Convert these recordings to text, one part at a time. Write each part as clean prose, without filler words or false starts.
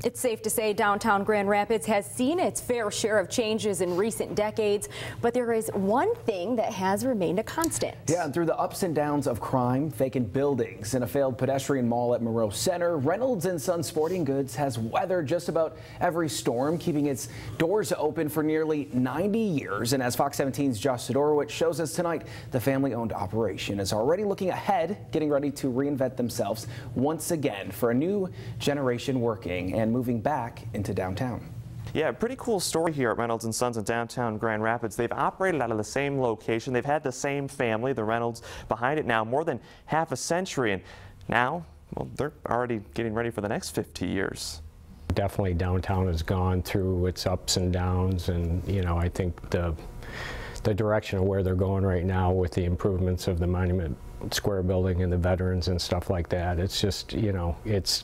It's safe to say downtown Grand Rapids has seen its fair share of changes in recent decades, but there is one thing that has remained a constant. Yeah, and through the ups and downs of crime, vacant buildings, and a failed pedestrian mall at Monroe Center, Reynolds & Son Sporting Goods has weathered just about every storm, keeping its doors open for nearly 90 years. And as Fox 17's Josh Sidorowicz shows us tonight, the family-owned operation is already looking ahead, getting ready to reinvent themselves once again for a new generation working and moving back into downtown. Yeah, pretty cool story here at Reynolds & Sons in downtown Grand Rapids. They've operated out of the same location. They've had the same family, the Reynolds, behind it now more than half a century. And now, well, they're already getting ready for the next 50 years. Definitely downtown has gone through its ups and downs, and I think the direction of where they're going right now with the improvements of the Monument Square building and the veterans and stuff like that, it's just, it's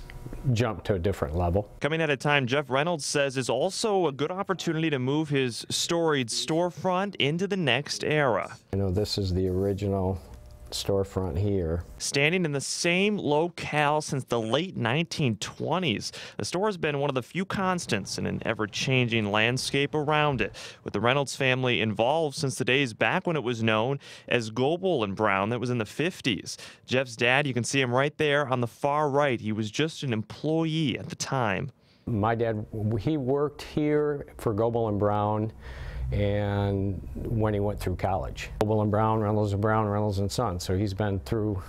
jumped to a different level. Coming at a time Jeff Reynolds says is also a good opportunity to move his storied storefront into the next era. This is the original storefront here. Standing in the same locale since the late 1920s, the store has been one of the few constants in an ever-changing landscape around it, with the Reynolds family involved since the days back when it was known as Goebel & Brown. That was in the 50s. Jeff's dad, you can see him right there on the far right. He was just an employee at the time. My dad, he worked here for Goebel & Brown and when he went through college. Goebel & Brown, Reynolds & Brown, Reynolds & Son. So he's been through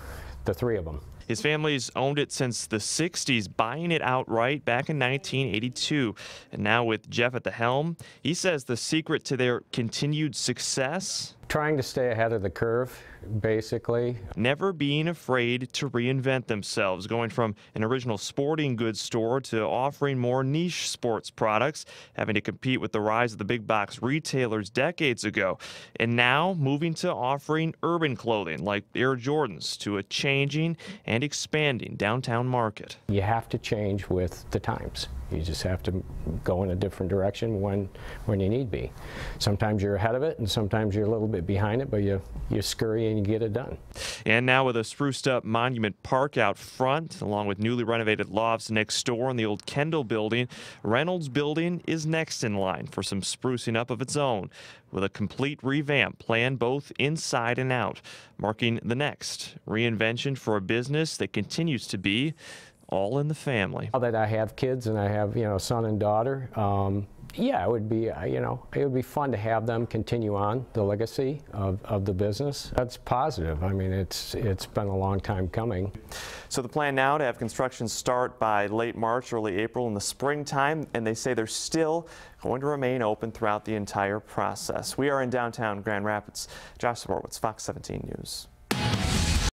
the three of them. His family's owned it since the 60s, buying it outright back in 1982. And now with Jeff at the helm, he says the secret to their continued success? Trying to stay ahead of the curve, basically. Never being afraid to reinvent themselves, going from an original sporting goods store to offering more niche sports products, having to compete with the rise of the big box retailers decades ago, and now moving to offering urban clothing like Air Jordans to a changing and expanding downtown market. You have to change with the times. You just have to go in a different direction when you need be. Sometimes you're ahead of it, and sometimes you're a little bit behind it, but you scurry and you get it done. And now with a spruced up Monument Park out front, along with newly renovated lofts next door in the old Kendall building, Reynolds building is next in line for some sprucing up of its own, with a complete revamp planned both inside and out, marking the next reinvention for a business that continues to be all in the family. Now that I have kids and I have, son and daughter, yeah, it would be, it would be fun to have them continue on the legacy of the business. That's positive. I mean, it's been a long time coming. So the plan now to have construction start by late March, early April in the springtime, and they say they're still going to remain open throughout the entire process. We are in downtown Grand Rapids. Josh Sidorowicz, Fox 17 News.